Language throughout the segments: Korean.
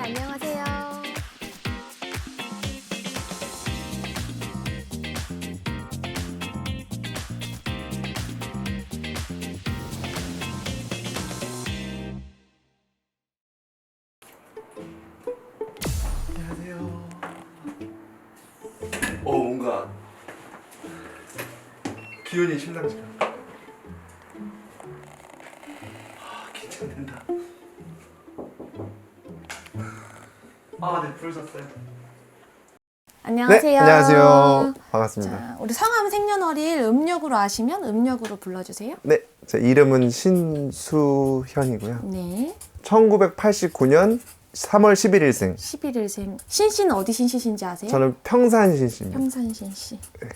안녕하세요. 안녕하세요. 뭔가 기운이 심상치가 않아. 긴장된다. 네, 불 샀어요. 안녕하세요. 네, 안녕하세요. 반갑습니다. 자, 우리 성함 생년월일 음력으로 아시면 음력으로 불러주세요. 네, 제 이름은 신수현이고요. 네. 1989년 3월 11일생. 11일생. 신씨는 어디 신씨신지 아세요? 저는 평산 신씨입니다. 평산 신씨. 네.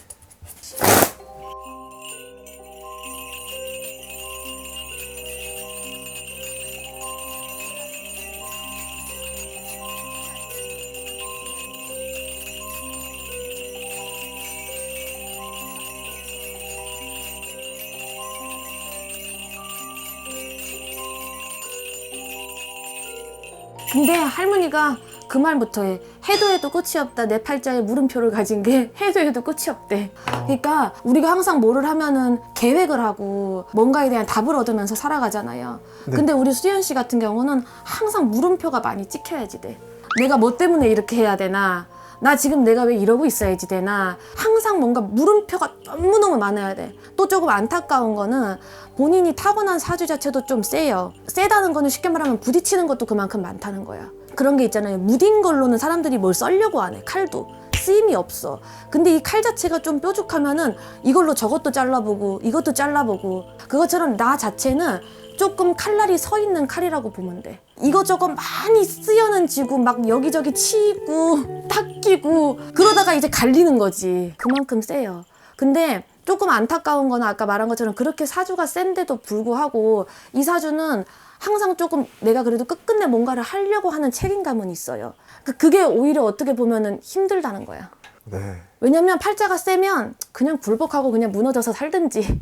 근데 할머니가 그 말부터 해. 해도 해도 끝이 없다. 내 팔자에 물음표를 가진 게 해도 해도 끝이 없대. 그러니까 우리가 항상 뭐를 하면은 계획을 하고 뭔가에 대한 답을 얻으면서 살아가잖아요. 네. 근데 우리 수연 씨 같은 경우는 항상 물음표가 많이 찍혀야지 돼. 내가 뭐 때문에 이렇게 해야 되나? 나 지금 내가 왜 이러고 있어야지 되나? 항상 뭔가 물음표가 너무너무 많아야 돼. 또 조금 안타까운 거는 본인이 타고난 사주 자체도 좀 세요. 세다는 거는 쉽게 말하면 부딪히는 것도 그만큼 많다는 거야. 그런 게 있잖아요. 무딘 걸로는 사람들이 뭘 썰려고 안 해. 칼도. 쓰임이 없어. 근데 이 칼 자체가 좀 뾰족하면은 이걸로 저것도 잘라보고 이것도 잘라보고 그것처럼 나 자체는 조금 칼날이 서 있는 칼이라고 보면 돼. 이거저거 많이 쓰여는 지고 막 여기저기 치고 닦이고 그러다가 이제 갈리는 거지. 그만큼 세요. 근데 조금 안타까운 거는 아까 말한 것처럼 그렇게 사주가 센데도 불구하고 이 사주는 항상 조금 내가 그래도 끝끝내 뭔가를 하려고 하는 책임감은 있어요. 그게 오히려 어떻게 보면은 힘들다는 거야. 네. 왜냐면 팔자가 세면 그냥 굴복하고 그냥 무너져서 살든지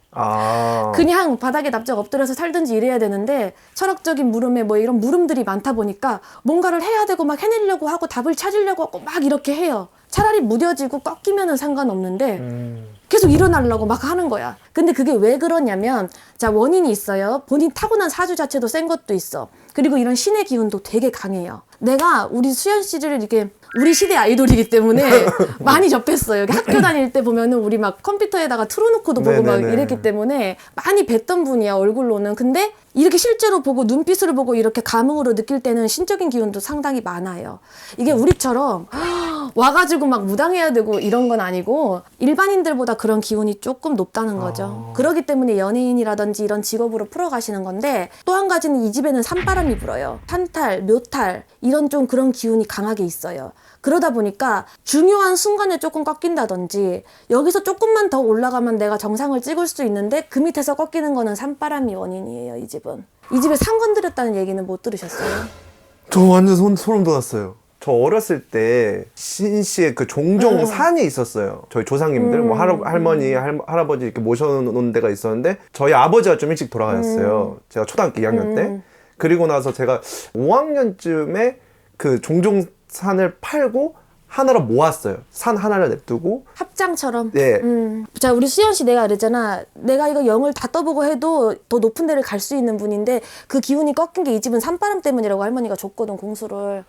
그냥 바닥에 납작 엎드려서 살든지 이래야 되는데 철학적인 물음에 뭐 이런 물음들이 많다 보니까 뭔가를 해야 되고 막 해내려고 하고 답을 찾으려고 하고 막 이렇게 해요. 차라리 무뎌지고 꺾이면은 상관없는데 계속 일어나려고 막 하는 거야. 근데 그게 왜 그러냐면 자, 원인이 있어요. 본인 타고난 사주 자체도 센 것도 있어. 그리고 이런 신의 기운도 되게 강해요. 내가 우리 수연 씨를 이렇게 우리 시대 아이돌이기 때문에 많이 접했어요. 학교 다닐 때 보면은 우리 막 컴퓨터에다가 틀어놓고도 보고 막 이랬기 때문에 많이 뵀던 분이야, 얼굴로는. 근데 이렇게 실제로 보고 눈빛으로 보고 이렇게 감흥으로 느낄 때는 신적인 기운도 상당히 많아요. 이게 우리처럼 와가지고 막 무당해야 되고 이런 건 아니고 일반인들보다 그런 기운이 조금 높다는 거죠. 그렇기 때문에 연예인이라든지 이런 직업으로 풀어가시는 건데 또 한 가지는 이 집에는 산바람이 불어요. 산탈, 묘탈 이런 좀 그런 기운이 강하게 있어요. 그러다 보니까 중요한 순간에 조금 꺾인다든지 여기서 조금만 더 올라가면 내가 정상을 찍을 수 있는데 그 밑에서 꺾이는 거는 산바람이 원인이에요. 이 집은. 이 집에 상 건드렸다는 얘기는 못 들으셨어요? 저 완전 소름 돋았어요. 저 어렸을 때 신씨의 그 종종 산이 있었어요. 저희 조상님들, 뭐 할머니, 할아버지 이렇게 모셔놓은 데가 있었는데 저희 아버지가 좀 일찍 돌아가셨어요. 제가 초등학교 2학년 때. 그리고 나서 제가 5학년쯤에 그 종종 산을 팔고 하나로 모았어요. 산 하나를 냅두고 합장처럼. 네. 자, 우리 수연 씨 내가 그랬잖아. 내가 이거 영을 다 떠보고 해도 더 높은 데를 갈 수 있는 분인데 그 기운이 꺾인 게 이 집은 산바람 때문이라고 할머니가 줬거든, 공수를.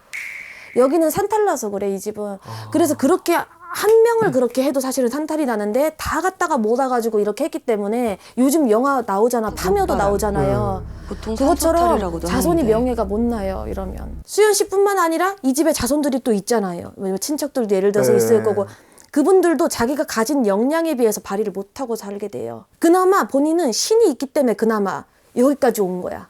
여기는 산탈나서 그래, 이 집은. 그래서 그렇게 한 명을 그렇게 해도 사실은 산탈이 나는데 다 갖다가 모아가지고 이렇게 했기 때문에 요즘 영화 나오잖아. 파묘도 나오잖아요. 보통 그것처럼 산소탈이라고도 자손이 하는데. 명예가 못 나요, 이러면. 수연 씨뿐만 아니라 이 집에 자손들이 또 있잖아요. 왜냐면 친척들도 예를 들어서 있을 거고. 그분들도 자기가 가진 역량에 비해서 발휘를 못하고 살게 돼요. 그나마 본인은 신이 있기 때문에 그나마 여기까지 온 거야.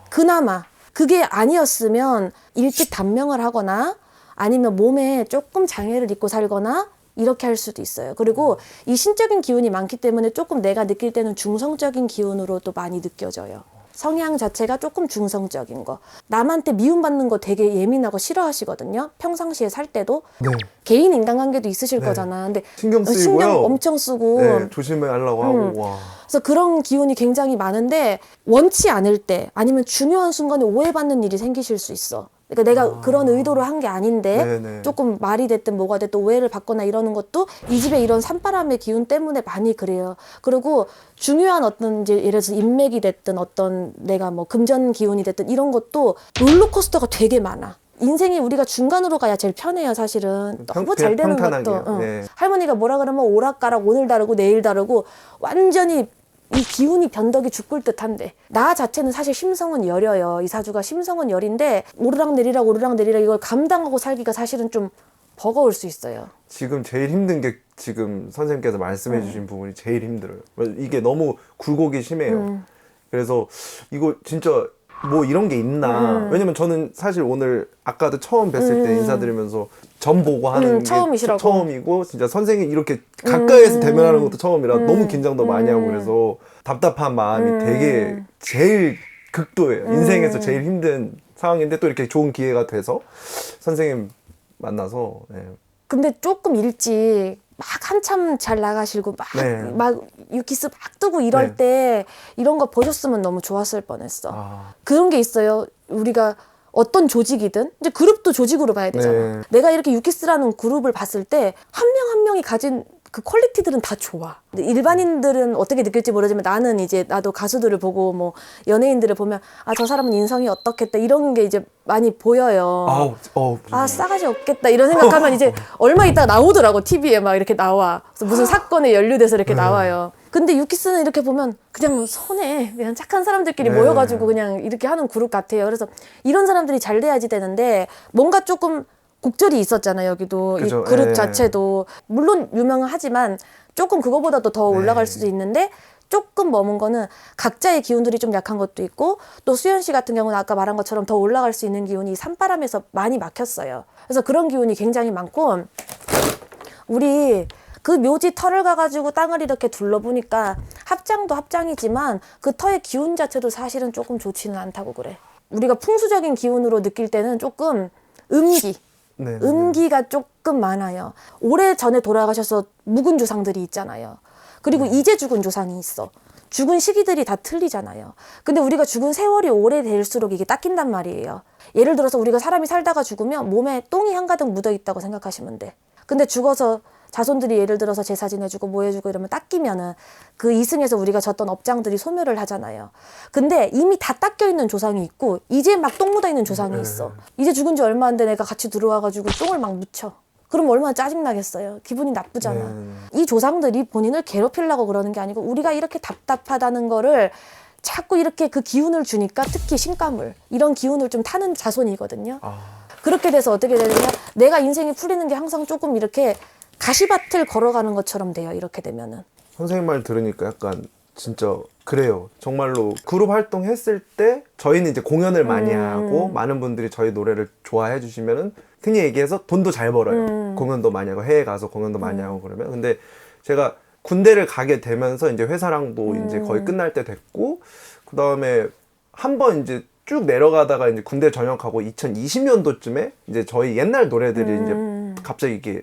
그나마. 그게 아니었으면 일찍 단명을 하거나 아니면 몸에 조금 장애를 입고 살거나 이렇게 할 수도 있어요. 그리고 이 신적인 기운이 많기 때문에 조금 내가 느낄 때는 중성적인 기운으로 또 많이 느껴져요. 성향 자체가 조금 중성적인 거. 남한테 미움받는 거 되게 예민하고 싫어하시거든요. 평상시에 살 때도. 네. 개인 인간관계도 있으실 거잖아. 근데 신경 쓰이고요. 신경 엄청 쓰고. 네, 조심하려고 하고. 와. 그래서 그런 기운이 굉장히 많은데 원치 않을 때 아니면 중요한 순간에 오해받는 일이 생기실 수 있어. 그러니까 내가 그런 의도로 한 게 아닌데 네네. 조금 말이 됐든 뭐가 됐든 오해를 받거나 이러는 것도 이 집에 이런 산바람의 기운 때문에 많이 그래요. 그리고 중요한 어떤 이제 예를 들어서 인맥이 됐든 어떤 내가 뭐 금전 기운이 됐든 이런 것도 롤러코스터가 되게 많아. 인생이 우리가 중간으로 가야 제일 편해요, 사실은. 너무 잘 되는 것도. 평탄하게요. 네. 할머니가 뭐라 그러면 오락가락 오늘 다르고 내일 다르고 완전히 이 기운이 변덕이 죽을 듯한데 나 자체는 사실 심성은 여려요. 이 사주가 심성은 여린데 오르락내리락 이걸 감당하고 살기가 사실은 좀 버거울 수 있어요. 지금 제일 힘든 게 지금 선생님께서 말씀해 주신 부분이 제일 힘들어요. 이게 너무 굴곡이 심해요. 그래서 이거 진짜 뭐 이런 게 있나. 왜냐면 저는 사실 오늘 아까도 처음 뵀을 때 인사드리면서 점 보고 하는 게 처음이시라고. 처음이고 진짜 선생님 이렇게 가까이에서 대면하는 것도 처음이라 너무 긴장도 많이 하고 그래서 답답한 마음이 되게 제일 극도예요. 인생에서 제일 힘든 상황인데 또 이렇게 좋은 기회가 돼서 선생님 만나서 근데 조금 일찍 막 한참 잘 나가시고 네. 막 유키스 막 뜨고 이럴 네. 때 이런 거 보셨으면 너무 좋았을 뻔했어. 아. 그런 게 있어요. 우리가 어떤 조직이든 이제 그룹도 조직으로 봐야 되잖아. 네. 내가 이렇게 유키스라는 그룹을 봤을 때 한 명 한 명이 가진 그 퀄리티들은 다 좋아. 근데 일반인들은 어떻게 느낄지 모르지만 나는 이제 나도 가수들을 보고 뭐 연예인들을 보면 아, 저 사람은 인성이 어떻겠다 이런 게 이제 많이 보여요. 아, 싸가지 없겠다 이런 생각하면 이제 얼마 있다가 나오더라고. TV에 막 이렇게 나와. 그래서 무슨 사건에 연루돼서 이렇게 나와요. 근데 유키스는 이렇게 보면 그냥 선해. 그냥 착한 사람들끼리 네. 모여가지고 그냥 이렇게 하는 그룹 같아요. 그래서 이런 사람들이 잘 돼야지 되는데 뭔가 조금 곡절이 있었잖아요. 여기도 그죠. 이 그룹 예. 자체도 물론 유명하지만 조금 그거보다도 더 올라갈 수도 있는데 조금 머문 거는 각자의 기운들이 좀 약한 것도 있고 또 수연 씨 같은 경우는 아까 말한 것처럼 더 올라갈 수 있는 기운이 산바람에서 많이 막혔어요. 그래서 그런 기운이 굉장히 많고 우리 그 묘지 터를 가가지고 땅을 이렇게 둘러보니까 합장도 합장이지만 그 터의 기운 자체도 사실은 조금 좋지는 않다고 그래. 우리가 풍수적인 기운으로 느낄 때는 조금 음기가 조금 많아요. 오래전에 돌아가셔서 묵은 조상들이 있잖아요. 그리고 이제 죽은 조상이 있어. 죽은 시기들이 다 틀리잖아요. 근데 우리가 죽은 세월이 오래될수록 이게 닦인단 말이에요. 예를 들어서 우리가 사람이 살다가 죽으면 몸에 똥이 한가득 묻어 있다고 생각하시면 돼. 근데 죽어서 자손들이 예를 들어서 제사 지내주고 뭐 해주고 이러면 닦이면은 그 이승에서 우리가 졌던 업장들이 소멸을 하잖아요. 근데 이미 다 닦여 있는 조상이 있고 이제 막 똥 묻어 있는 조상이 있어. 이제 죽은 지 얼마 안 돼 내가 같이 들어와가지고 똥을 막 묻혀. 그럼 얼마나 짜증나겠어요. 기분이 나쁘잖아. 이 조상들이 본인을 괴롭히려고 그러는 게 아니고 우리가 이렇게 답답하다는 거를 자꾸 이렇게 그 기운을 주니까 특히 신가물 이런 기운을 좀 타는 자손이거든요. 그렇게 돼서 어떻게 되느냐 내가 인생이 풀리는 게 항상 조금 이렇게 가시밭을 걸어가는 것처럼 돼요. 이렇게 되면은. 선생님 말 들으니까 약간 진짜 그래요. 정말로 그룹 활동했을 때 저희는 이제 공연을 많이 하고 많은 분들이 저희 노래를 좋아해 주시면은 흔히 얘기해서 돈도 잘 벌어요. 공연도 많이 하고 해외 가서 공연도 많이 하고 그러면 근데 제가 군대를 가게 되면서 이제 회사랑도 이제 거의 끝날 때 됐고 그 다음에 한번 이제 쭉 내려가다가 이제 군대 전역하고 2020년도쯤에 이제 저희 옛날 노래들이 이제 갑자기 이게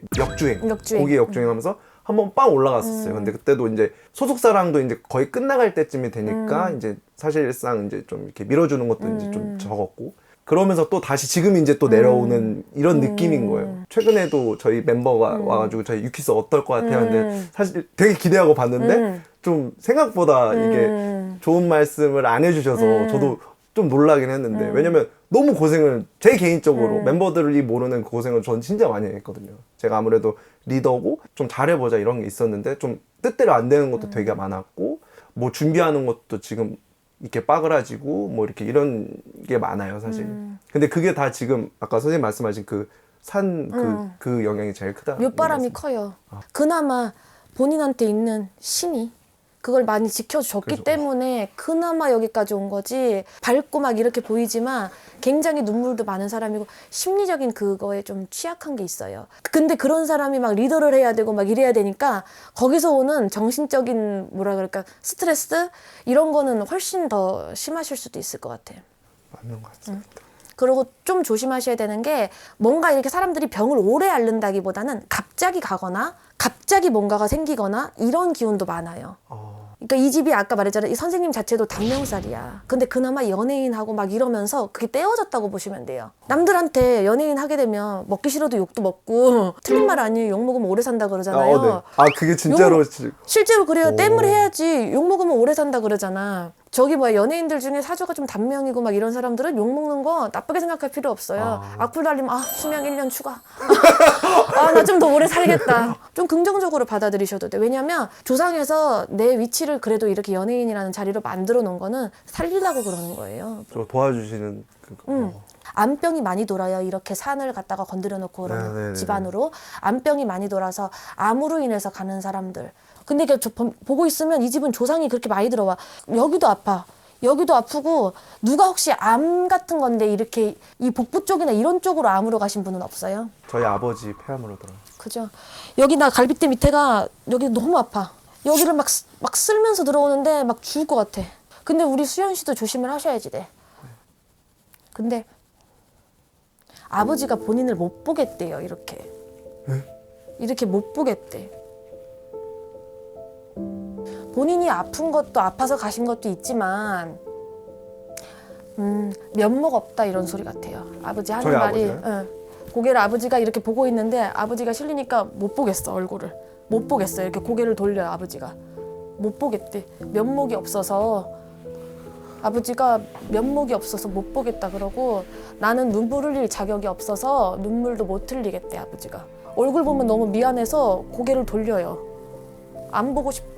곡이 역주행하면서 한번 빵 올라갔었어요. 근데 그때도 이제 소속사랑도 이제 거의 끝나갈 때쯤이 되니까 이제 사실상 이제 좀 이렇게 밀어주는 것도 이제 좀 적었고 그러면서 또 다시 지금 이제 또 내려오는 이런 느낌인 거예요. 최근에도 저희 멤버가 와가지고 저희 유키스 어떨 것 같아요. 근데 사실 되게 기대하고 봤는데 좀 생각보다 이게 좋은 말씀을 안 해주셔서 저도 좀 놀라긴 했는데 왜냐면 너무 고생을 제 개인적으로 멤버들이 모르는 고생을 전 진짜 많이 했거든요. 제가 아무래도 리더고 좀 잘해보자 이런 게 있었는데 좀 뜻대로 안 되는 것도 되게 많았고 뭐 준비하는 것도 지금 이렇게 빠그라지고 뭐 이렇게 이런 게 많아요 사실. 근데 그게 다 지금 아까 선생님 말씀하신 그 그 영향이 제일 크다. 윷바람이 커요. 그나마 본인한테 있는 신이 그걸 많이 지켜줬기 때문에 그나마 여기까지 온 거지. 밝고 막 이렇게 보이지만 굉장히 눈물도 많은 사람이고 심리적인 그거에 좀 취약한 게 있어요. 근데 그런 사람이 막 리더를 해야 되고 막 이래야 되니까 거기서 오는 정신적인 뭐라 그럴까 스트레스 이런 거는 훨씬 더 심하실 수도 있을 것 같아요. 맞는 것 같습니다. 그리고 좀 조심하셔야 되는 게 뭔가 이렇게 사람들이 병을 오래 앓는다기보다는 갑자기 가거나 갑자기 뭔가가 생기거나 이런 기운도 많아요. 그러니까 이 집이 아까 말했잖아요. 이 선생님 자체도 단명살이야. 근데 그나마 연예인하고 막 이러면서 그게 떼어졌다고 보시면 돼요. 남들한테 연예인 하게 되면 먹기 싫어도 욕도 먹고 틀린 말 아니에요. 욕 먹으면 오래 산다 그러잖아요. 네. 아 그게 진짜로 실제로 그래요. 오. 땜을 해야지 욕 먹으면 오래 산다 그러잖아. 저기 뭐야 연예인들 중에 사주가 좀 단명이고 막 이런 사람들은 욕 먹는 거 나쁘게 생각할 필요 없어요. 악플 달리면 아 수명 1년 추가. 아 나 좀 더 오래 살겠다. 좀 긍정적으로 받아들이셔도 돼. 왜냐면 조상에서 내 위치를 그래도 이렇게 연예인이라는 자리로 만들어 놓은 거는 살리려고 그러는 거예요. 저 도와주시는 암병이 많이 돌아요. 이렇게 산을 갖다가 건드려 놓고 그러는 네네네. 집안으로 암병이 많이 돌아서 암으로 인해서 가는 사람들. 근데 이게 보고 있으면 이 집은 조상이 그렇게 많이 들어와. 여기도 아파. 여기도 아프고 누가 혹시 암 같은 건데 이렇게 이 복부 쪽이나 이런 쪽으로 암으로 가신 분은 없어요? 저희 아버지 폐암으로 돌아. 그죠? 여기 나 갈비뼈 밑에가 여기 너무 아파. 여기를 막 쓸면서 들어오는데 막 죽을 것 같아. 근데 우리 수연 씨도 조심을 하셔야지 돼. 근데 아버지가 본인을 못 보겠대요. 이렇게. 이렇게 못 보겠대. 본인이 아픈 것도 아파서 가신 것도 있지만 면목 없다 이런 소리 같아요. 아버지 하는 저희 말이 아버지요? 고개를 아버지가 이렇게 보고 있는데 아버지가 실리니까 못 보겠어. 얼굴을 못 보겠어. 이렇게 고개를 돌려요. 아버지가 못 보겠대. 면목이 없어서 아버지가 면목이 없어서 못 보겠다 그러고 나는 눈물 흘릴 자격이 없어서 눈물도 못 흘리겠대. 아버지가 얼굴 보면 너무 미안해서 고개를 돌려요. 안 보고 싶어.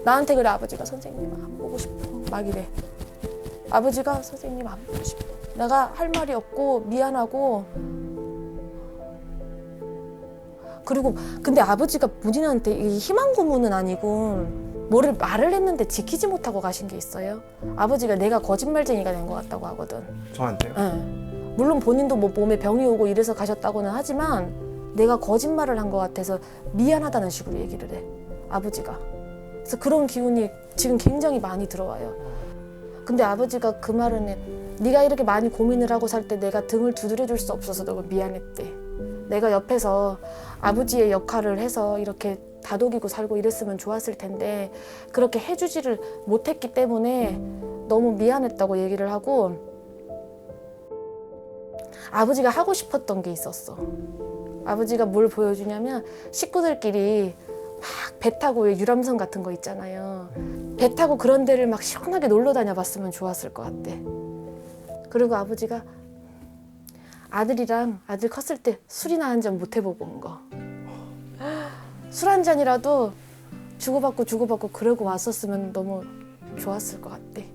나한테 그래. 아버지가 선생님 안 보고 싶어 막 이래. 아버지가 선생님 안 보고 싶어. 내가 할 말이 없고 미안하고. 그리고 근데 아버지가 본인한테 이 희망 고문은 아니고 뭐를 말을 했는데 지키지 못하고 가신 게 있어요. 아버지가 내가 거짓말쟁이가 된 것 같다고 하거든. 저한테요? 응. 물론 본인도 뭐 몸에 병이 오고 이래서 가셨다고는 하지만 내가 거짓말을 한 것 같아서 미안하다는 식으로 얘기를 해. 아버지가. 그래서 그런 기운이 지금 굉장히 많이 들어와요. 근데 아버지가 그 말은 해. 네가 이렇게 많이 고민을 하고 살 때 내가 등을 두드려줄 수 없어서 너무 미안했대. 내가 옆에서 아버지의 역할을 해서 이렇게 다독이고 살고 이랬으면 좋았을 텐데 그렇게 해주지를 못했기 때문에 너무 미안했다고 얘기를 하고 아버지가 하고 싶었던 게 있었어. 아버지가 뭘 보여주냐면 식구들끼리 막 배 타고 왜 유람선 같은 거 있잖아요. 배 타고 그런 데를 막 시원하게 놀러 다녀봤으면 좋았을 것 같대. 그리고 아버지가 아들이랑 아들 컸을 때 술이나 한 잔 못 해보고 온 거. 술 한 잔이라도 주고받고 그러고 왔었으면 너무 좋았을 것 같대.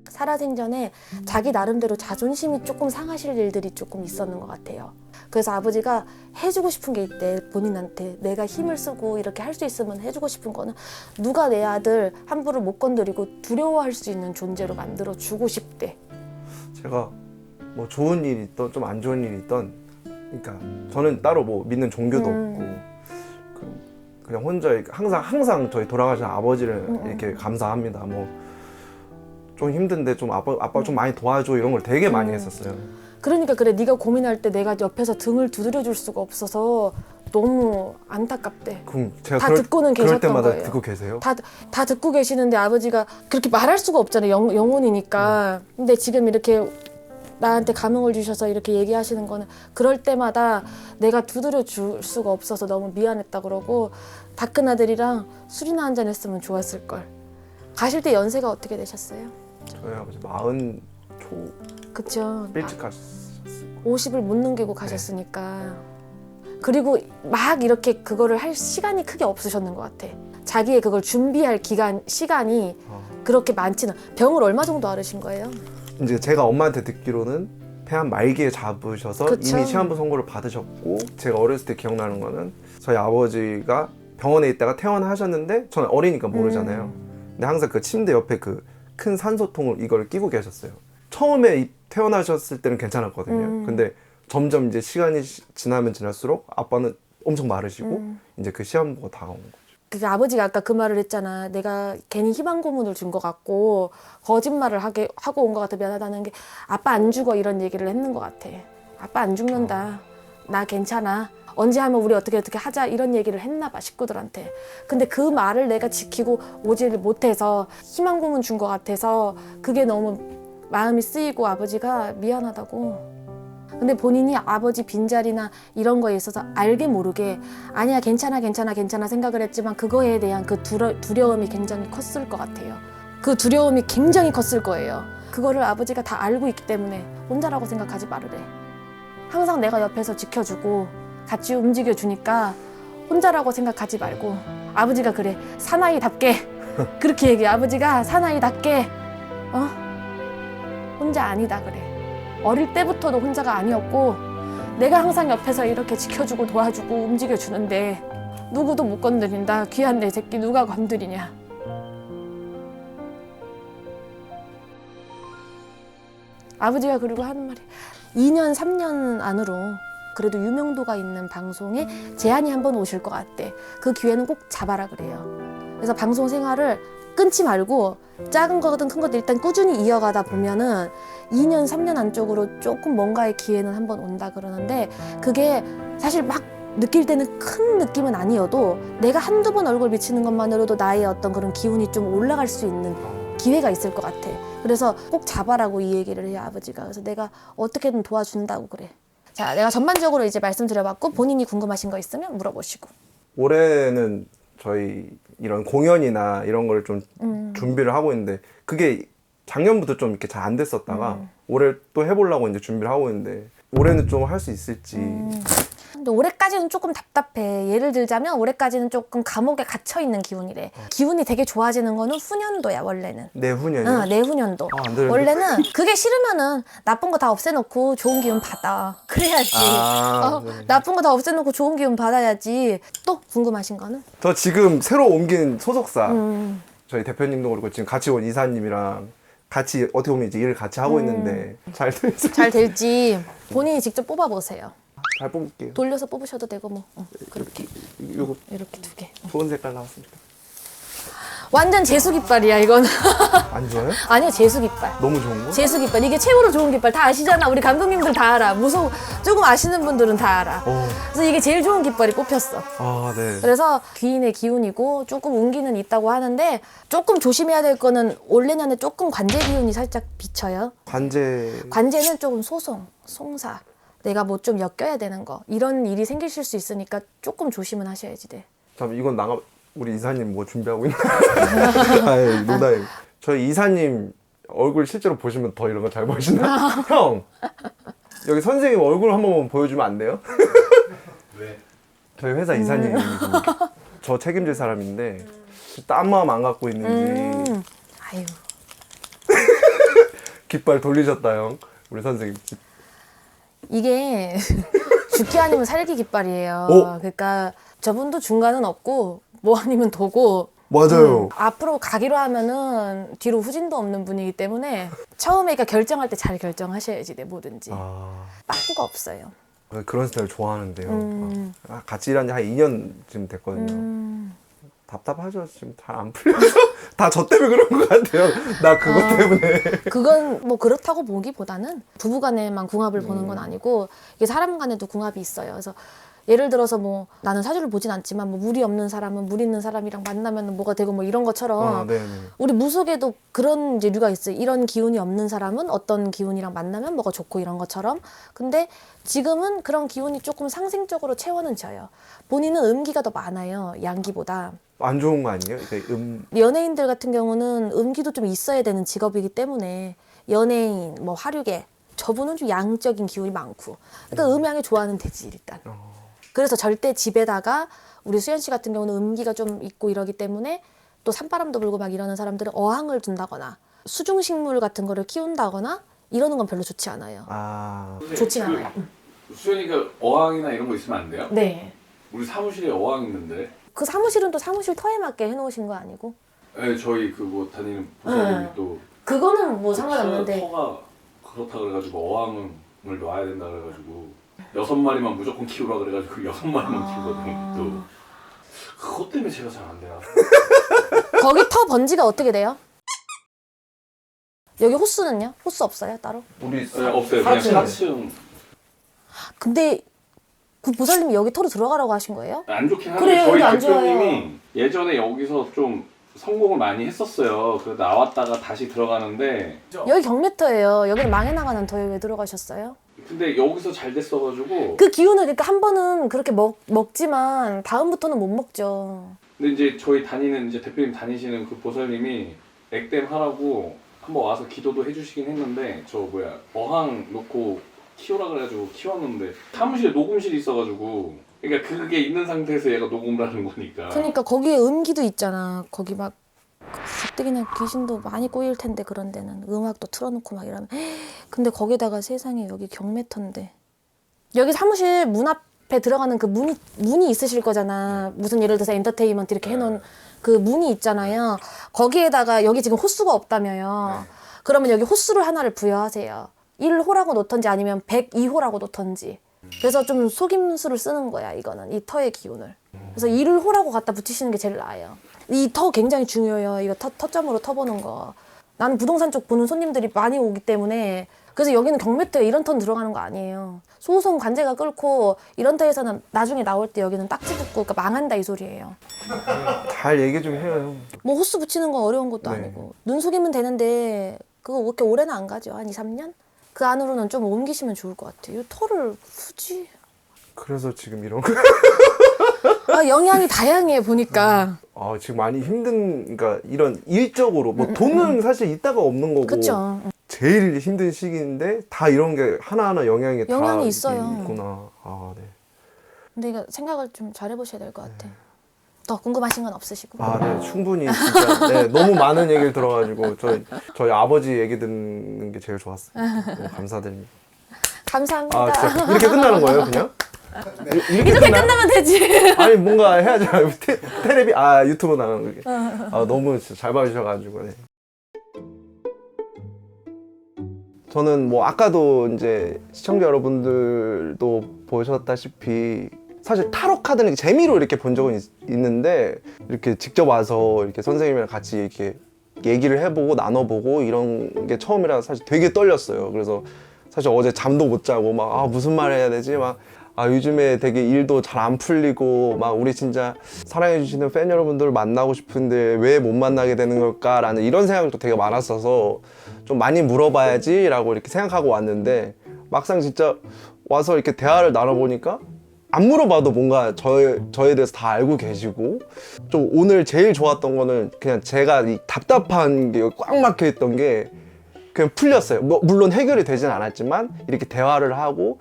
살아생전에 자기 나름대로 자존심이 조금 상하실 일들이 조금 있었는 것 같아요. 그래서 아버지가 해주고 싶은 게 있대. 본인한테 내가 힘을 쓰고 이렇게 할 수 있으면 해주고 싶은 거는 누가 내 아들 함부로 못 건드리고 두려워할 수 있는 존재로 만들어 주고 싶대. 제가 뭐 좋은 일이 있던 좀 안 좋은 일이 있던 그러니까 저는 따로 뭐 믿는 종교도 없고 그냥 혼자 이렇게 항상 저희 돌아가신 아버지를 이렇게 감사합니다. 뭐 좀 힘든데 좀 아빠 좀 많이 도와줘 이런 걸 되게 많이 했었어요. 그러니까 그래 네가 고민할 때 내가 옆에서 등을 두드려 줄 수가 없어서 너무 안타깝대. 그럼 제가 다 듣고는 그럴 계셨던 때마다 거예요. 듣고 계세요? 다 듣고 계시는데 아버지가 그렇게 말할 수가 없잖아요. 영혼이니까. 근데 지금 이렇게 나한테 감흥을 주셔서 이렇게 얘기하시는 거는 그럴 때마다 내가 두드려 줄 수가 없어서 너무 미안했다 그러고 다 큰 아들이랑 술이나 한잔 했으면 좋았을 걸. 가실 때 연세가 어떻게 되셨어요? 저희 아버지 40 초 그쵸. 일찍 가셨어요. 50을 못 넘기고 가셨으니까. 그리고 막 이렇게 그거를 할 시간이 크게 없으셨는 것 같아. 자기의 그걸 준비할 시간이 그렇게 많지는. 병을 얼마 정도 앓으신 거예요? 이제 제가 엄마한테 듣기로는 폐암 말기에 잡으셔서 그쵸. 이미 시한부 선고를 받으셨고 제가 어렸을 때 기억나는 거는 저희 아버지가 병원에 있다가 퇴원하셨는데 저는 어리니까 모르잖아요. 근데 항상 그 침대 옆에 그 큰 산소통을 이걸 끼고 계셨어요. 처음에 퇴원하셨을 때는 괜찮았거든요. 근데 점점 이제 시간이 지나면 지날수록 아빠는 엄청 마르시고 이제 그 시한부가 다가온 거죠. 그 아버지가 아까 그 말을 했잖아. 내가 괜히 희망 고문을 준 것 같고 거짓말을 하고 온 것 같아 미안하다는 게 아빠 안 죽어 이런 얘기를 했는 것 같아. 아빠 안 죽는다. 나 괜찮아. 언제 하면 우리 어떻게 하자 이런 얘기를 했나 봐 식구들한테. 근데 그 말을 내가 지키고 오지를 못해서 희망 고문 준 것 같아서 그게 너무 마음이 쓰이고 아버지가 미안하다고. 근데 본인이 아버지 빈자리나 이런 거에 있어서 알게 모르게 아니야 괜찮아 생각을 했지만 그거에 대한 그 두려움이 굉장히 컸을 것 같아요. 그 두려움이 굉장히 컸을 거예요. 그거를 아버지가 다 알고 있기 때문에 혼자라고 생각하지 말으래. 항상 내가 옆에서 지켜주고 같이 움직여주니까 혼자라고 생각하지 말고 아버지가 그래 사나이답게 그렇게 얘기해. 아버지가 사나이답게 혼자 아니다 그래. 어릴 때부터도 혼자가 아니었고 내가 항상 옆에서 이렇게 지켜주고 도와주고 움직여주는데 누구도 못 건드린다. 귀한 내 새끼 누가 건드리냐. 아버지가 그리고 하는 말이 2년 3년 안으로 그래도 유명도가 있는 방송에 제안이 한번 오실 것 같대. 그 기회는 꼭 잡아라 그래요. 그래서 방송 생활을 끊지 말고 작은 거든 큰 거든 일단 꾸준히 이어가다 보면은 2년 3년 안쪽으로 조금 뭔가의 기회는 한번 온다 그러는데 그게 사실 막 느낄 때는 큰 느낌은 아니어도 내가 한두 번 얼굴 비치는 것만으로도 나의 어떤 그런 기운이 좀 올라갈 수 있는 기회가 있을 것 같아. 그래서 꼭 잡아라고 이 얘기를 해요 아버지가. 그래서 내가 어떻게든 도와준다고 그래. 자, 내가 전반적으로 이제 말씀드려봤고 본인이 궁금하신 거 있으면 물어보시고. 올해는 저희 이런 공연이나 이런 걸 좀 준비를 하고 있는데 그게 작년부터 좀 이렇게 잘 안 됐었다가 올해 또 해보려고 이제 준비를 하고 있는데 올해는 좀 할 수 있을지. 근데 올해까지는 조금 답답해. 예를 들자면 올해까지는 조금 감옥에 갇혀있는 기운이래. 기운이 되게 좋아지는 거는 후년도야 원래는. 내후년이요? 내후년도. 안 되는데. 원래는 그게 싫으면은 나쁜 거 다 없애놓고 좋은 기운 받아. 그래야지. 네. 나쁜 거 다 없애놓고 좋은 기운 받아야지. 또 궁금하신 거는? 저 지금 새로 옮긴 소속사 저희 대표님도 그렇고 지금 같이 온 이사님이랑 같이 어떻게 보면 이제 일을 같이 하고 있는데 잘 될지 잘 될지 본인이 직접 뽑아보세요. 잘 뽑을게요. 돌려서 뽑으셔도 되고 뭐 그렇게 요거 이렇게 두 개. 좋은 색깔 나왔습니다. 완전 재수 깃발이야 이거는. 안 좋아요? 아니요 재수 깃발. 너무 좋은 거? 재수 깃발 이게 최고로 좋은 깃발 다 아시잖아. 우리 감독님들 다 알아. 조금 아시는 분들은 다 알아. 그래서 이게 제일 좋은 깃발이 뽑혔어. 아, 네. 그래서 귀인의 기운이고 조금 운기는 있다고 하는데 조금 조심해야 될 거는 올 내년에 조금 관제 기운이 살짝 비쳐요. 관제는 조금 송사 내가 뭐 좀 엮여야 되는 거 이런 일이 생기실 수 있으니까 조금 조심은 하셔야지 돼. 잠 이건 우리 이사님 뭐 준비하고 있나? 아니, 농담이. 저희 이사님 얼굴 실제로 보시면 더 이런 거 잘 보이시나? 형! 여기 선생님 얼굴 한 번만 보여주면 안 돼요? 왜? 저희 회사 이사님이 저 책임질 사람인데 딴 마음 안 갖고 있는지 아유. 깃발 돌리셨다 형 우리 선생님. 이게 죽기 아니면 살기 깃발이에요. 그러니까 저분도 중간은 없고 뭐 아니면 도고 맞아요. 앞으로 가기로 하면은 뒤로 후진도 없는 분이기 때문에 처음에 그러니까 결정할 때 잘 결정하셔야지 내 뭐든지. 빠꾸가 없어요. 그런 스타일 좋아하는데요. 같이 일한 지 한 2년쯤 됐거든요. 답답하죠. 지금 잘 안 풀려서 다 저 때문에 그런 것 같아요. 나 그것 때문에. 그건 뭐 그렇다고 보기보다는 부부간에만 궁합을 보는 건 아니고 이게 사람 간에도 궁합이 있어요. 그래서 예를 들어서 뭐 나는 사주를 보진 않지만 뭐 물이 없는 사람은 물 있는 사람이랑 만나면 뭐가 되고 뭐 이런 것처럼 우리 무속에도 그런 이제 류가 있어요. 이런 기운이 없는 사람은 어떤 기운이랑 만나면 뭐가 좋고 이런 것처럼. 근데 지금은 그런 기운이 조금 상생적으로 채워는 져요. 본인은 음기가 더 많아요. 양기보다. 안 좋은 거 아니에요? 연예인들 같은 경우는 음기도 좀 있어야 되는 직업이기 때문에 연예인, 뭐 화류계 저분은 좀 양적인 기운이 많고 그러니까 음양이 좋아하는 되지 일단. 그래서 절대 집에다가 우리 수연 씨 같은 경우는 음기가 좀 있고 이러기 때문에 또 산바람도 불고 막 이러는 사람들은 어항을 둔다거나 수중식물 같은 거를 키운다거나 이러는 건 별로 좋지 않아요. 좋진 않아요. 수연이가 어항이나 이런 거 있으면 안 돼요? 네. 우리 사무실에 어항 있는데. 그 사무실은 또 사무실 터에 맞게 해놓으신 거 아니고? 네, 저희 그거 다니는 보사님이 또 그거는 뭐 상관없는데. 터가 그렇다 그래가지고 어항을 놔야 된다 그래가지고 6마리만 무조건 키우라 그래가지고 6마리만 키우거든요. 또 그것 때문에 제가 잘 안 되나. 거기 터 번지가 어떻게 돼요? 여기 호수는요? 호수 없어요 따로? 우리 네, 없어요. 그냥 4층. 근데 그 보살님이 여기 토로 들어가라고 하신 거예요? 안 좋긴 한데 그래요, 저희 여기 안 대표님이 예전에 여기서 좀 성공을 많이 했었어요. 그래서 나왔다가 다시 들어가는데 여기 경매터예요. 여기는 망해 나가는 터에 왜 들어가셨어요? 근데 여기서 잘 됐어가지고 그 기운을 그러니까 한 번은 그렇게 먹지만 다음부터는 못 먹죠. 근데 이제 저희 다니는 이제 대표님 다니시는 그 보살님이 액땜 하라고 한번 와서 기도도 해주시긴 했는데 저 뭐야 어항 놓고 키우라 그래가지고 키웠는데 사무실에 녹음실이 있어가지고 그러니까 그게 있는 상태에서 얘가 녹음을 하는 거니까 그러니까 거기에 음기도 있잖아. 거기 막 가뜩이나 귀신도 많이 꼬일 텐데 그런 데는 음악도 틀어놓고 막 이러면 근데 거기다가 세상에 여기 경매터인데 여기 사무실 문 앞에 들어가는 그 문이 있으실 거잖아. 무슨 예를 들어서 엔터테인먼트 이렇게 해놓은 그 문이 있잖아요. 거기에다가 여기 지금 호수가 없다며요. 그러면 여기 호수를 하나를 부여하세요. 1호라고 놓던지 아니면 102호라고 놓던지. 그래서 좀 속임수를 쓰는 거야 이거는 이 터의 기운을. 그래서 1호라고 갖다 붙이시는 게 제일 나아요. 이 터 굉장히 중요해요. 이거 터점으로 터보는 거. 나는 부동산 쪽 보는 손님들이 많이 오기 때문에 그래서 여기는 경매터에 이런 턴 들어가는 거 아니에요. 소송 관제가 끓고 이런 터에서는 나중에 나올 때 여기는 딱지 붙고 그러니까 망한다 이 소리예요. 잘 얘기 좀 해요, 형. 뭐 호수 붙이는 건 어려운 것도 네. 아니고 눈 속이면 되는데 그거 그렇게 오래는 안 가죠. 한 2, 3년? 그 안으로는 좀 옮기시면 좋을 것 같아요. 이 털을 굳이 그래서 지금 이런 거. 영향이 다양해 보니까. 지금 많이 힘든, 그러니까 이런 일적으로 뭐 돈은 사실 있다가 없는 거고 그쵸. 제일 힘든 시기인데 다 이런 게 하나하나 영향이 다 있어요. 있구나. 네. 근데 이거 생각을 좀 잘 해보셔야 될 것 같아. 더 궁금하신 건 없으시고. 네, 충분히 진짜 네, 너무 많은 얘기를 들어가지고 저희 아버지 얘기 듣는 게 제일 좋았어요. 너무 감사드립니다. 감사합니다. 진짜 이렇게 끝나는 거예요, 그냥? 이렇게 이렇게 끝나면 되지. 아니 뭔가 해야죠. 테레비 유튜브 나가는 게. 너무 진짜 잘 봐주셔가지고. 네. 저는 뭐 아까도 이제 시청자 여러분들도 보셨다시피 사실 타로 카드는 재미로 이렇게 본 적은 있는데 이렇게 직접 와서 이렇게 선생님이랑 같이 이렇게 얘기를 해보고 나눠보고 이런 게 처음이라 사실 되게 떨렸어요. 그래서 사실 어제 잠도 못 자고 막 무슨 말 해야 되지 막 요즘에 되게 일도 잘 안 풀리고 막 우리 진짜 사랑해주시는 팬 여러분들을 만나고 싶은데 왜 못 만나게 되는 걸까라는 이런 생각도 되게 많았어서 좀 많이 물어봐야지 라고 이렇게 생각하고 왔는데 막상 진짜 와서 이렇게 대화를 나눠보니까 안 물어봐도 뭔가 저에 대해서 다 알고 계시고 좀 오늘 제일 좋았던 거는 그냥 제가 이 답답한 게 꽉 막혀 있던 게 그냥 풀렸어요. 물론 해결이 되진 않았지만 이렇게 대화를 하고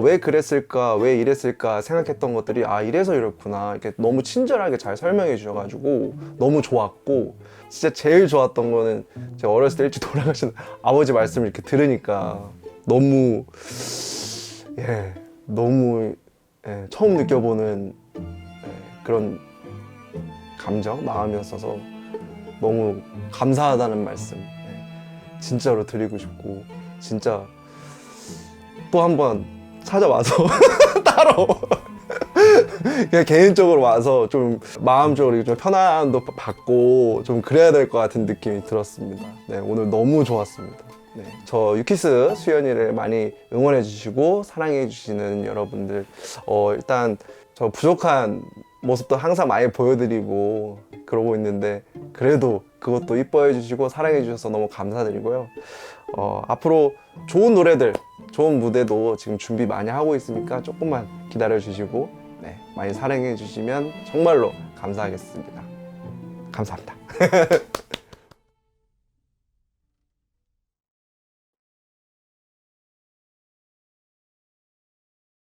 왜 그랬을까 왜 이랬을까 생각했던 것들이 이래서 이렇구나 이렇게 너무 친절하게 잘 설명해 주셔가지고 너무 좋았고 진짜 제일 좋았던 거는 제가 어렸을 때 일찍 돌아가신 아버지 말씀을 이렇게 들으니까 너무 처음 느껴보는 그런 감정, 마음이었어서 너무 감사하다는 말씀 진짜로 드리고 싶고 진짜 또 한 번 찾아와서 따로 그냥 개인적으로 와서 좀 마음적으로 좀 편안도 받고 좀 그래야 될 것 같은 느낌이 들었습니다. 네, 오늘 너무 좋았습니다. 네, 저 유키스 수연이를 많이 응원해 주시고 사랑해 주시는 여러분들 일단 저 부족한 모습도 항상 많이 보여드리고 그러고 있는데 그래도 그것도 이뻐해 주시고 사랑해 주셔서 너무 감사드리고요. 앞으로 좋은 노래들 좋은 무대도 지금 준비 많이 하고 있으니까 조금만 기다려 주시고 많이 사랑해 주시면 정말로 감사하겠습니다. 감사합니다.